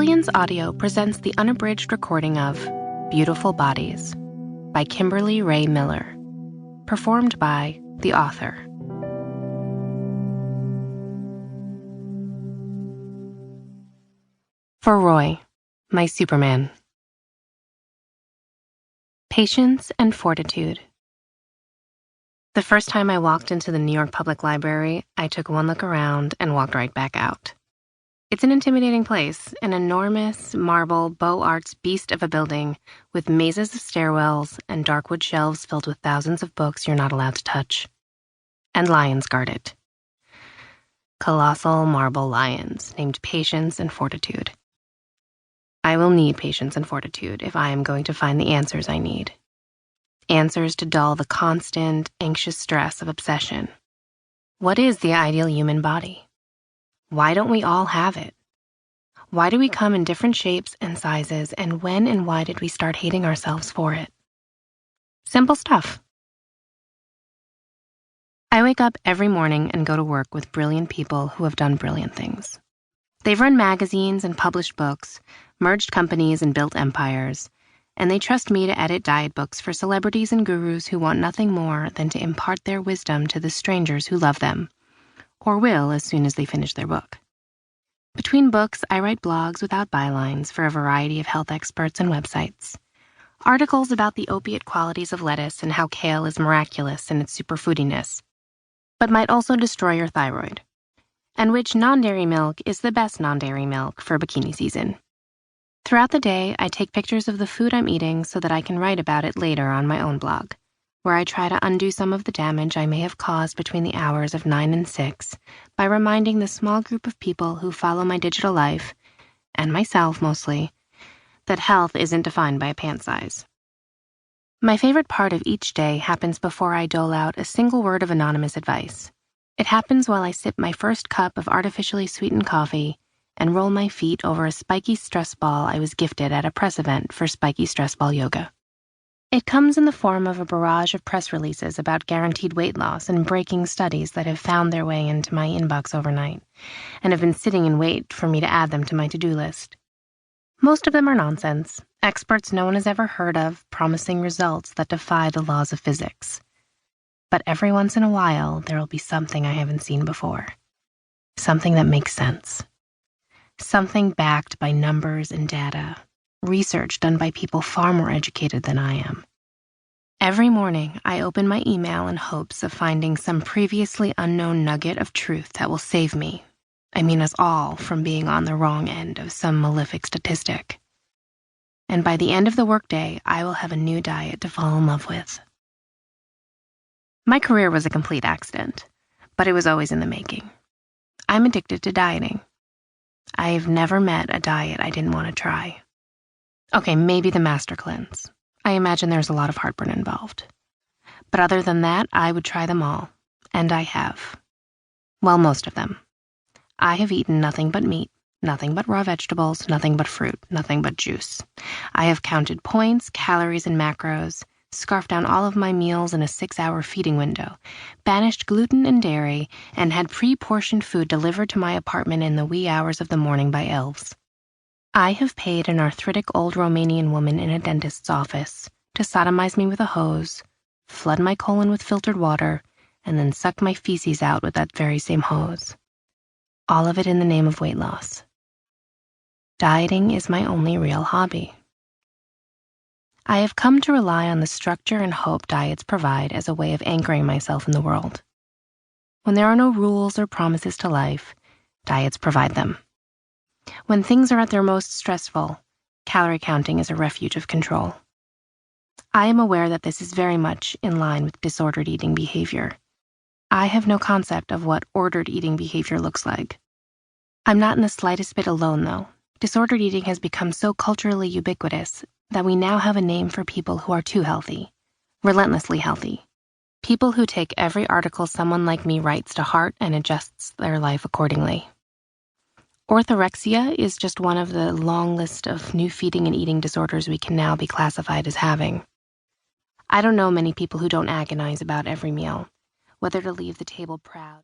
Brilliance Audio presents the unabridged recording of Beautiful Bodies by Kimberly Rae Miller, performed by the author. For Roy, my Superman. Patience and fortitude. The first time I walked into the New York Public Library, I took one look around and walked right back out. It's an intimidating place, an enormous marble Beaux Arts beast of a building with mazes of stairwells and dark wood shelves filled with thousands of books you're not allowed to touch. And lions guard it. Colossal marble lions named Patience and Fortitude. I will need patience and fortitude if I am going to find the answers I need. Answers to dull the constant, anxious stress of obsession. What is the ideal human body? Why don't we all have it? Why do we come in different shapes and sizes, and when and why did we start hating ourselves for it? Simple stuff. I wake up every morning and go to work with brilliant people who have done brilliant things. They've run magazines and published books, merged companies and built empires, and they trust me to edit diet books for celebrities and gurus who want nothing more than to impart their wisdom to the strangers who love them, or will as soon as they finish their book. Between books, I write blogs without bylines for a variety of health experts and websites. Articles about the opiate qualities of lettuce and how kale is miraculous in its superfoodiness, but might also destroy your thyroid, and which non-dairy milk is the best non-dairy milk for bikini season. Throughout the day, I take pictures of the food I'm eating so that I can write about it later on my own blog, where I try to undo some of the damage I may have caused between the hours of 9 and 6 by reminding the small group of people who follow my digital life, and myself mostly, that health isn't defined by a pant size. My favorite part of each day happens before I dole out a single word of anonymous advice. It happens while I sip my first cup of artificially sweetened coffee and roll my feet over a spiky stress ball I was gifted at a press event for spiky stress ball yoga. It comes in the form of a barrage of press releases about guaranteed weight loss and breaking studies that have found their way into my inbox overnight and have been sitting in wait for me to add them to my to-do list. Most of them are nonsense, experts no one has ever heard of promising results that defy the laws of physics. But every once in a while, there will be something I haven't seen before. Something that makes sense. Something backed by numbers and data. Research done by people far more educated than I am. Every morning, I open my email in hopes of finding some previously unknown nugget of truth that will save me, I mean us all, from being on the wrong end of some malefic statistic. And by the end of the workday, I will have a new diet to fall in love with. My career was a complete accident, but it was always in the making. I'm addicted to dieting. I've never met a diet I didn't want to try. Okay, maybe the Master Cleanse. I imagine there's a lot of heartburn involved. But other than that, I would try them all. And I have. Well, most of them. I have eaten nothing but meat, nothing but raw vegetables, nothing but fruit, nothing but juice. I have counted points, calories, and macros, scarfed down all of my meals in a 6-hour feeding window, banished gluten and dairy, and had pre-portioned food delivered to my apartment in the wee hours of the morning by elves. I have paid an arthritic old Romanian woman in a dentist's office to sodomize me with a hose, flood my colon with filtered water, and then suck my feces out with that very same hose. All of it in the name of weight loss. Dieting is my only real hobby. I have come to rely on the structure and hope diets provide as a way of anchoring myself in the world. When there are no rules or promises to life, diets provide them. When things are at their most stressful, calorie counting is a refuge of control. I am aware that this is very much in line with disordered eating behavior. I have no concept of what ordered eating behavior looks like. I'm not in the slightest bit alone, though. Disordered eating has become so culturally ubiquitous that we now have a name for people who are too healthy, relentlessly healthy. People who take every article someone like me writes to heart and adjusts their life accordingly. Orthorexia is just one of the long list of new feeding and eating disorders we can now be classified as having. I don't know many people who don't agonize about every meal, whether to leave the table proud.